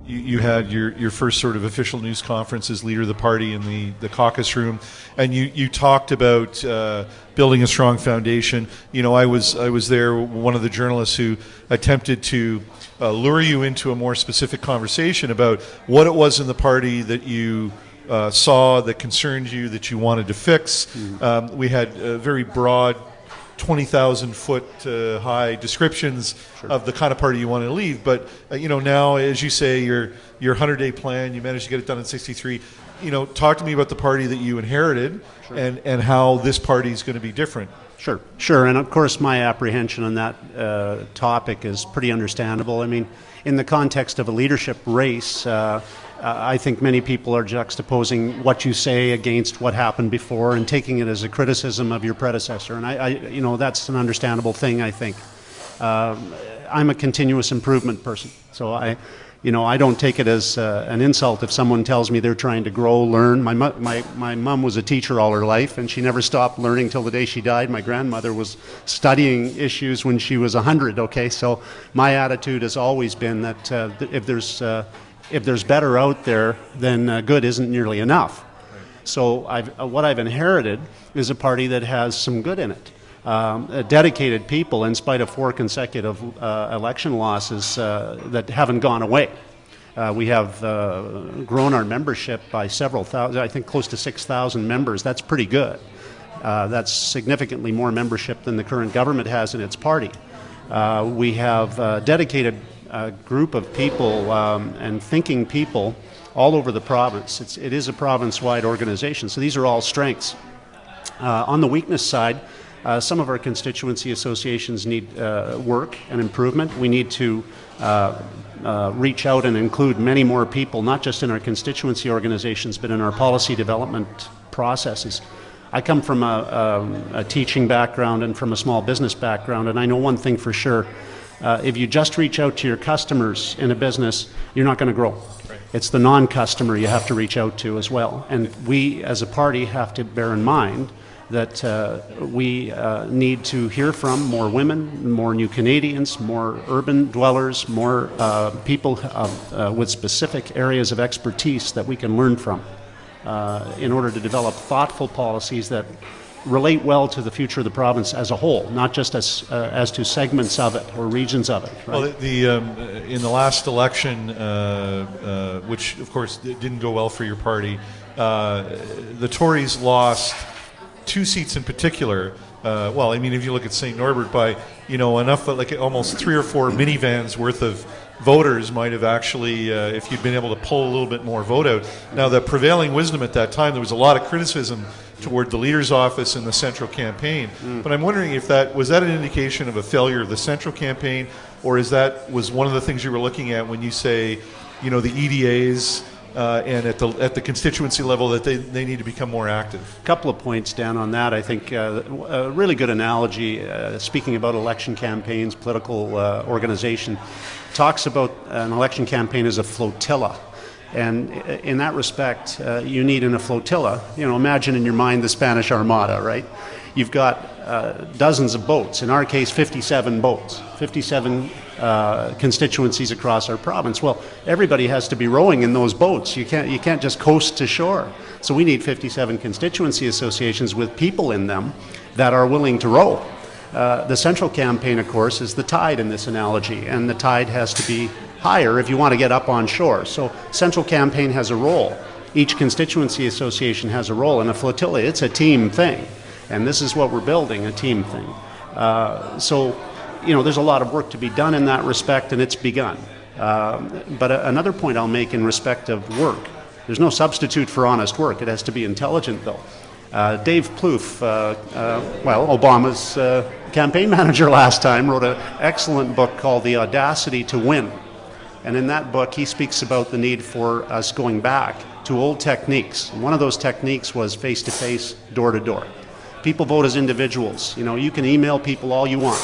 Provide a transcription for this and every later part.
you had your first sort of official news conference as leader of the party in the caucus room, and you talked about building a strong foundation. I was there, one of the journalists who attempted to lure you into a more specific conversation about what it was in the party that you saw that concerned you, that you wanted to fix. We had very broad 20,000-foot high descriptions of the kind of party you want to leave. But, now, as you say, your 100-day plan, you managed to get it done in 63. Talk to me about the party that you inherited and how this party is going to be different. Sure. And, of course, my apprehension on that topic is pretty understandable. I mean, in the context of a leadership race, I think many people are juxtaposing what you say against what happened before and taking it as a criticism of your predecessor. And I that's an understandable thing, I think. I'm a continuous improvement person. So I don't take it as an insult if someone tells me they're trying to grow, learn. My mom was a teacher all her life, and she never stopped learning till the day she died. My grandmother was studying issues when she was 100, okay? So my attitude has always been that if there's better out there, then good isn't nearly enough. So what I've inherited is a party that has some good in it. Dedicated people, in spite of 4 consecutive election losses that haven't gone away. We have grown our membership by several thousand, I think close to 6,000 members. That's pretty good. That's significantly more membership than the current government has in its party. We have dedicated group of people and thinking people all over the province. It is a province-wide organization, so these are all strengths. On the weakness side, some of our constituency associations need work and improvement. We need to reach out and include many more people, not just in our constituency organizations, but in our policy development processes. I come from a teaching background and from a small business background, and I know one thing for sure. If you just reach out to your customers in a business, you're not going to grow. Right. It's the non-customer you have to reach out to as well. And we, as a party, have to bear in mind that we need to hear from more women, more new Canadians, more urban dwellers, more people with specific areas of expertise that we can learn from in order to develop thoughtful policies that relate well to the future of the province as a whole, not just as to segments of it or regions of it. Right? Well, in the last election, which of course didn't go well for your party, the Tories lost 2 seats in particular. Well, I mean, if you look at St. Norbert, by enough, like almost 3 or 4 minivans worth of voters might have actually, if you'd been able to pull a little bit more vote out. Now, the prevailing wisdom at that time, there was a lot of criticism toward the leader's office and the central campaign. But I'm wondering if was that an indication of a failure of the central campaign, or was one of the things you were looking at when you say, the EDAs and at the constituency level that they need to become more active? A couple of points, Dan, on that. I think a really good analogy, speaking about election campaigns, political organization, talks about an election campaign as a flotilla. And in that respect, you need in a flotilla, imagine in your mind the Spanish Armada, right? You've got dozens of boats, in our case 57 boats, 57 constituencies across our province. Well, everybody has to be rowing in those boats. You can't just coast to shore. So we need 57 constituency associations with people in them that are willing to row. The central campaign, of course, is the tide in this analogy, and the tide has to be higher if you want to get up on shore. So central campaign has a role. Each constituency association has a role. In a flotilla, it's a team thing. And this is what we're building, a team thing. So there's a lot of work to be done in that respect, and it's begun. But another point I'll make in respect of work, there's no substitute for honest work. It has to be intelligent, though. Dave Plouffe, Obama's campaign manager last time, wrote an excellent book called The Audacity to Win. And in that book, he speaks about the need for us going back to old techniques. And one of those techniques was face-to-face, door-to-door. People vote as individuals. You can email people all you want,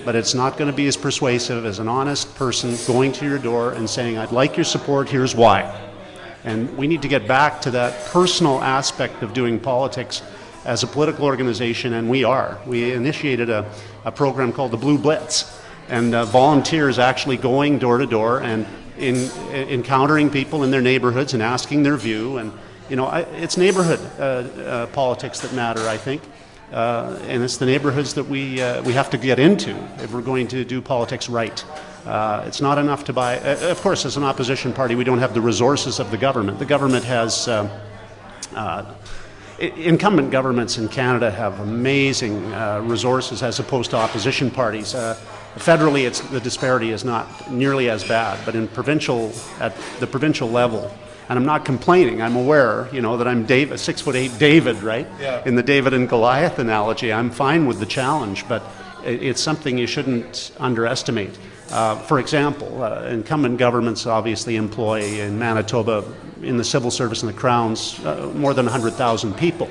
but it's not going to be as persuasive as an honest person going to your door and saying, I'd like your support, here's why. And we need to get back to that personal aspect of doing politics as a political organization, and we are. We initiated a program called the Blue Blitz, and volunteers actually going door to door and in encountering people in their neighborhoods and asking their view. And it's neighborhood politics that matter, I think. And it's the neighborhoods that we have to get into if we're going to do politics right. It's not enough to buy. Of course, as an opposition party, we don't have the resources of the government. The government has. Incumbent governments in Canada have amazing resources as opposed to opposition parties. Federally, the disparity is not nearly as bad, but at the provincial level, and I'm not complaining. I'm aware, that I'm 6'8" David, right? Yeah. In the David and Goliath analogy, I'm fine with the challenge, but it's something you shouldn't underestimate. For example, incumbent governments obviously employ in Manitoba, in the civil service and the Crowns, more than 100,000 people.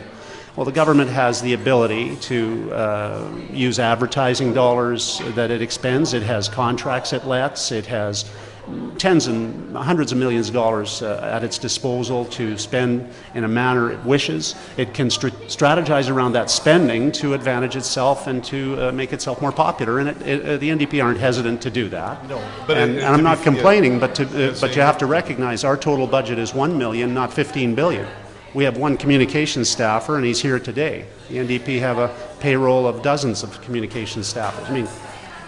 Well, the government has the ability to use advertising dollars that it expends. It has contracts it lets. It has tens and hundreds of millions of dollars at its disposal to spend in a manner it wishes. It can strategize around that spending to advantage itself and to make itself more popular. And the NDP aren't hesitant to do that. No, but and I'm not complaining, but you have to recognize our total budget is $1 million, not $15 billion. We have one communications staffer, and he's here today. The NDP have a payroll of dozens of communications staffers. I mean,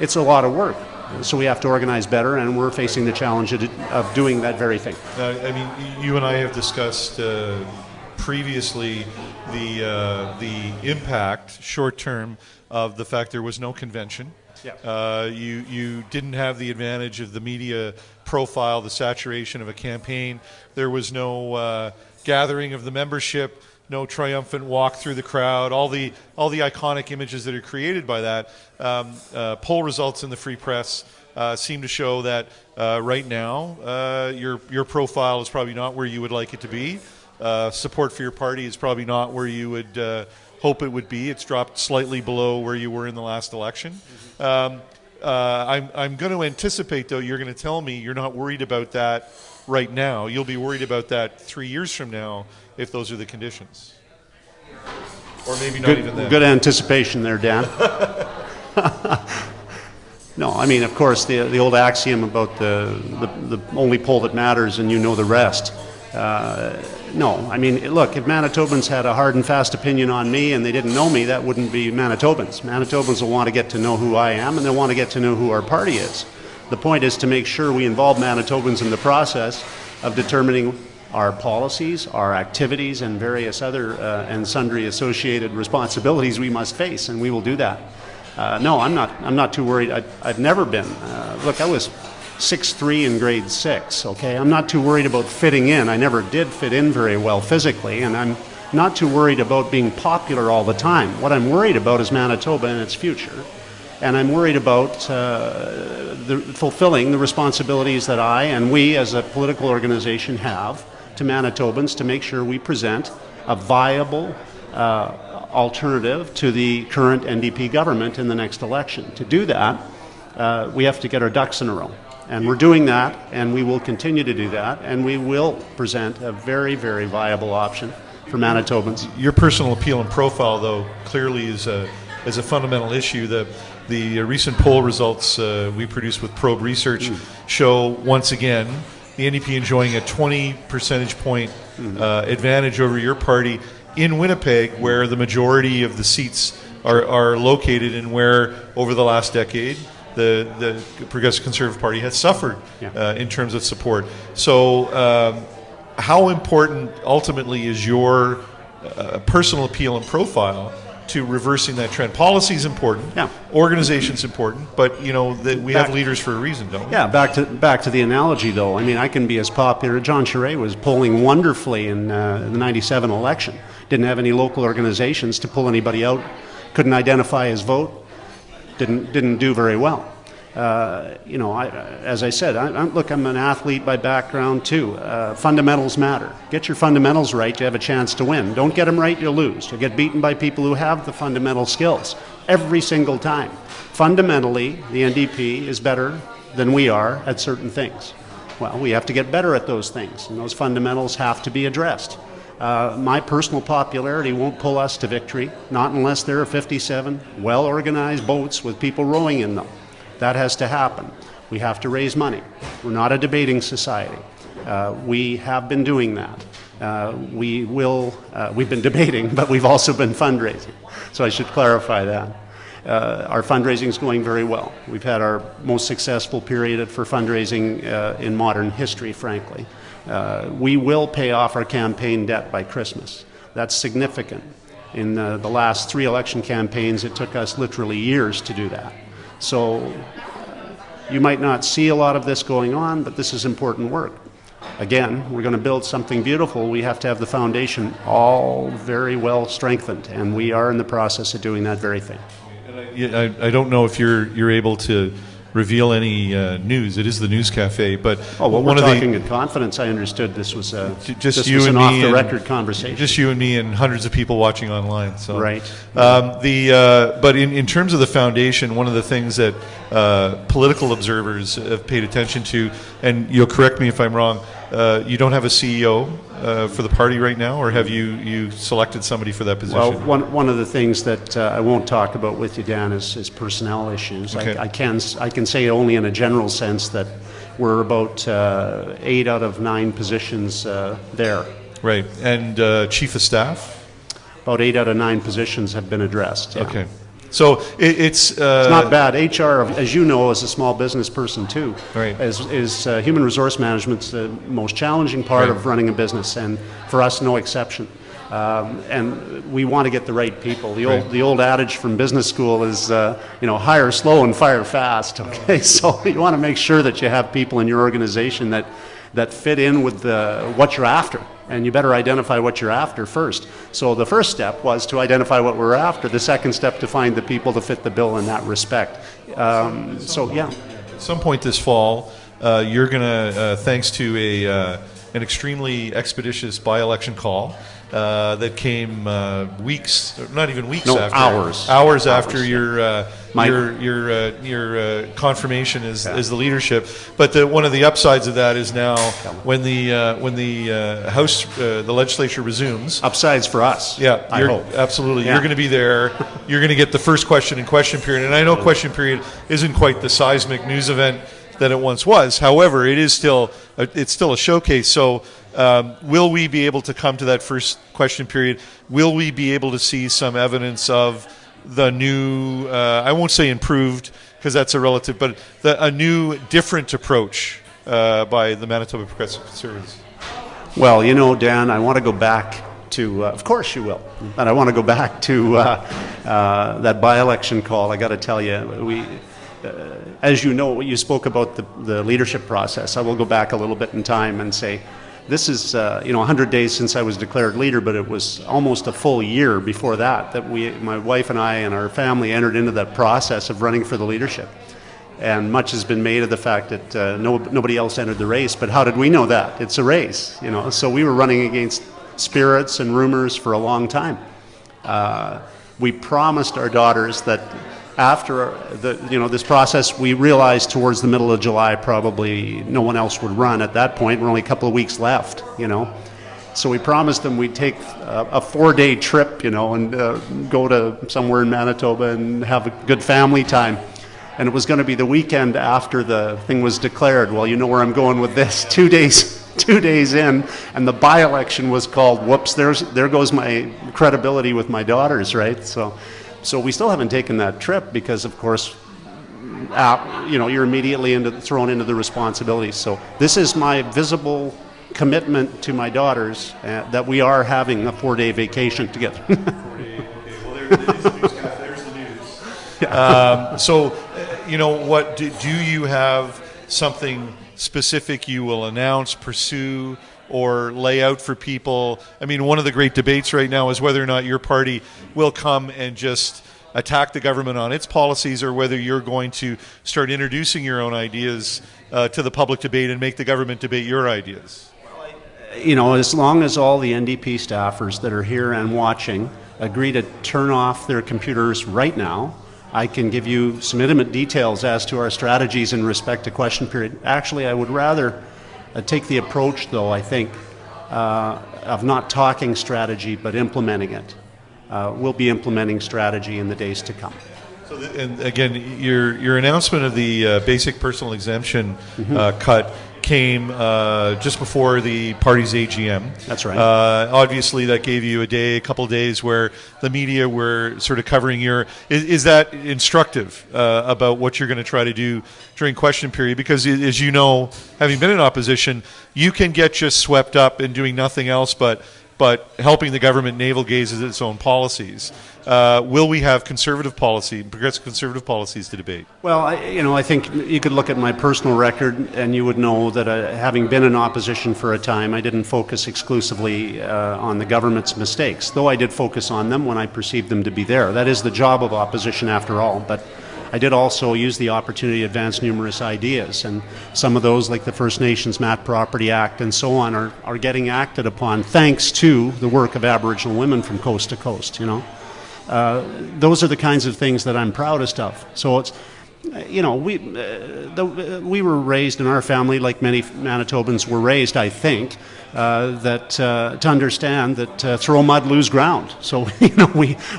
it's a lot of work. So we have to organize better, and we're facing the challenge of doing that very thing. I mean, you and I have discussed previously the impact, short term, of the fact there was no convention. Yeah. You didn't have the advantage of the media profile, the saturation of a campaign. There was no gathering of the membership, no triumphant walk through the crowd, all the iconic images that are created by that. Poll results in the Free Press seem to show that right now your profile is probably not where you would like it to be. Support for your party is probably not where you would hope it would be. It's dropped slightly below where you were in the last election. I'm going to anticipate, though, you're going to tell me you're not worried about that right now. You'll be worried about that 3 years from now if those are the conditions. Or maybe not even then. Good anticipation there, Dan. No, I mean, of course, the old axiom about the only poll that matters and you know the rest. No, I mean, look, if Manitobans had a hard and fast opinion on me and they didn't know me, that wouldn't be Manitobans. Manitobans will want to get to know who I am, and they'll want to get to know who our party is. The point is to make sure we involve Manitobans in the process of determining our policies, our activities, and various other and sundry associated responsibilities we must face, and we will do that. No, I'm not too worried. I've never been. Look, I was 6'3" in grade 6, okay? I'm not too worried about fitting in. I never did fit in very well physically, and I'm not too worried about being popular all the time. What I'm worried about is Manitoba and its future, and I'm worried about fulfilling the responsibilities that I and we as a political organization have to Manitobans to make sure we present a viable alternative to the current NDP government in the next election. To do that, we have to get our ducks in a row. And we're doing that, and we will continue to do that, and we will present a very, very viable option for Manitobans. Your personal appeal and profile, though, clearly is a fundamental issue. The recent poll results we produced with Probe Research show, once again, the NDP enjoying a 20 percentage point advantage over your party in Winnipeg, where the majority of the seats are located and where, over the last decade, the Progressive Conservative Party has suffered in terms of support. So how important ultimately is your personal appeal and profile to reversing that trend? Policy is important, organization's important, but we have leaders for a reason, don't we? Yeah, back to the analogy, though. I mean, I can be as popular. John Charest was polling wonderfully in the 97 election. Didn't have any local organizations to pull anybody out. Couldn't identify his vote. Didn't do very well. As I said, I'm an athlete by background too. Fundamentals matter. Get your fundamentals right, you have a chance to win. Don't get them right, you'll lose. You'll get beaten by people who have the fundamental skills every single time. Fundamentally, the NDP is better than we are at certain things. Well, we have to get better at those things, and those fundamentals have to be addressed. My personal popularity won't pull us to victory, not unless there are 57 well-organized boats with people rowing in them. That has to happen. We have to raise money. We're not a debating society. We have been doing that. We've been debating, but we've also been fundraising. So I should clarify that. Our fundraising is going very well. We've had our most successful period for fundraising in modern history, frankly. We will pay off our campaign debt by Christmas. That's significant. In the last 3 election campaigns, it took us literally years to do that. So you might not see a lot of this going on, but this is important work. Again, we're going to build something beautiful. We have to have the foundation all very well strengthened, and we are in the process of doing that very thing. I don't know if you're able to reveal any news. It is the News Cafe, but we're talking in confidence. I understood this was just you and an me, off-the-record conversation. Just you and me, and hundreds of people watching online. So. Right. But in terms of the foundation, one of the things that political observers have paid attention to, and you'll correct me if I'm wrong, you don't have a CEO for the party right now, or have you selected somebody for that position? Well, one of the things that I won't talk about with you, Dan, is personnel issues. Okay. I can say only in a general sense that we're about 8 out of 9 positions there. Right, and chief of staff? About 8 out of 9 positions have been addressed. Yeah. Okay. So it's not bad. HR, as you know, as a small business person too, right. is human resource management's the most challenging part right. of running a business, and for us, no exception. And we want to get the right people. The old adage from business school is, hire slow and fire fast. Okay, so you want to make sure that you have people in your organization that fit in with what you're after. And you better identify what you're after first. So the first step was to identify what we're after. The second step, to find the people to fit the bill in that respect. So yeah. At some point this fall, you're going to, thanks to an extremely expeditious by-election call that came weeks, not even weeks after, hours after your confirmation as the leadership. But one of the upsides of that is now when the House, the legislature resumes. Upsides for us. Yeah, I hope. Absolutely. Yeah. You're going to be there. You're going to get the first question in question period. And I know question period isn't quite the seismic news event that it once was. However, it's still a showcase. So will we be able to come to that first question period? Will we be able to see some evidence of the new, I won't say improved because that's a relative, but a new, different approach by the Manitoba Progressive Conservatives? Well, Dan, I want to go back to, of course you will, but I want to go back to that by-election call. I got to tell you, as you know, you spoke about the leadership process. I will go back a little bit in time and say, this is 100 days since I was declared leader, but it was almost a full year before that my wife and I and our family entered into that process of running for the leadership. And much has been made of the fact that nobody else entered the race. But how did we know that? It's a race, So we were running against spirits and rumors for a long time. We promised our daughters that after this process, we realized towards the middle of July probably no one else would run at that point. We're only a couple of weeks left, So we promised them we'd take a 4-day trip, and go to somewhere in Manitoba and have a good family time. And it was going to be the weekend after the thing was declared. Well, you know where I'm going with this. 2 days in, and the by-election was called. Whoops! There goes my credibility with my daughters, right? So we still haven't taken that trip because, of course, you're immediately thrown into the responsibility. So this is my visible commitment to my daughters that we are having a 4-day vacation together. 4 days. Okay. Well, there's the news. Yeah. So, what do you have something specific you will announce, pursue, or lay out for people? I mean, one of the great debates right now is whether or not your party will come and just attack the government on its policies, or whether you're going to start introducing your own ideas to the public debate and make the government debate your ideas. As long as all the NDP staffers that are here and watching agree to turn off their computers right now, I can give you some intimate details as to our strategies in respect to question period. Actually, I would rather take the approach, though, I think, of not talking strategy but implementing it. We'll be implementing strategy in the days to come. And again, your announcement of the basic personal exemption cut came just before the party's AGM. That's right. Obviously, that gave you a couple of days where the media were sort of covering your... Is that instructive about what you're going to try to do during question period? Because, as you know, having been in opposition, you can get just swept up in doing nothing else but helping the government navel gaze at its own policies. Will we have progressive conservative policies to debate? Well, I think you could look at my personal record and you would know that having been in opposition for a time, I didn't focus exclusively on the government's mistakes, though I did focus on them when I perceived them to be there. That is the job of opposition after all. But I did also use the opportunity to advance numerous ideas, and some of those, like the First Nations Mat Property Act and so on, are getting acted upon thanks to the work of Aboriginal women from coast to coast, Those are the kinds of things that I'm proudest of. So it's, we were raised in our family, like many Manitobans were raised, I think, to understand that throw mud, lose ground. So,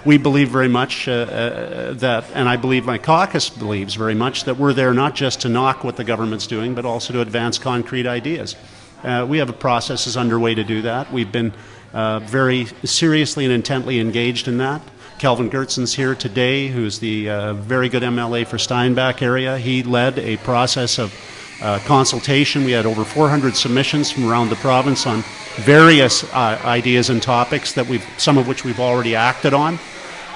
we believe very much that, and I believe my caucus believes very much, that we're there not just to knock what the government's doing, but also to advance concrete ideas. We have a process underway to do that. We've been very seriously and intently engaged in that. Kelvin Gertson's here today, who's the very good MLA for Steinbach area. He led a process of consultation. We had over 400 submissions from around the province on various ideas and topics some of which we've already acted on.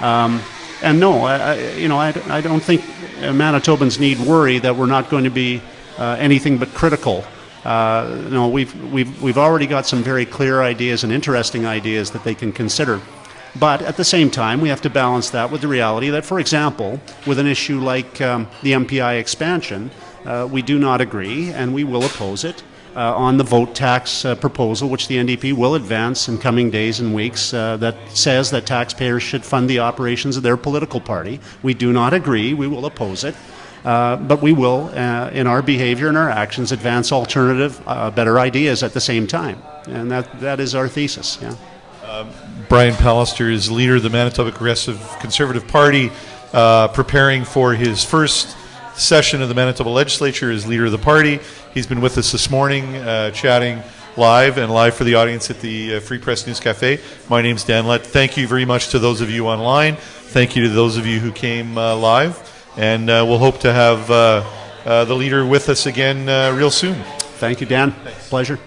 And no, I don't think Manitobans need worry that we're not going to be anything but critical. No, we've already got some very clear ideas and interesting ideas that they can consider. But at the same time, we have to balance that with the reality that, for example, with an issue like the MPI expansion, we do not agree, and we will oppose it, on the vote tax proposal, which the NDP will advance in coming days and weeks, that says that taxpayers should fund the operations of their political party. We do not agree. We will oppose it. But we will, in our behavior and our actions, advance alternative, better ideas at the same time. And that is our thesis, yeah. Brian Pallister is leader of the Manitoba Progressive Conservative Party, preparing for his first session of the Manitoba Legislature as leader of the party. He's been with us this morning, chatting live for the audience at the Free Press News Café. My name's Dan Lett. Thank you very much to those of you online. Thank you to those of you who came live. And we'll hope to have the leader with us again real soon. Thank you, Dan. Thanks. Pleasure.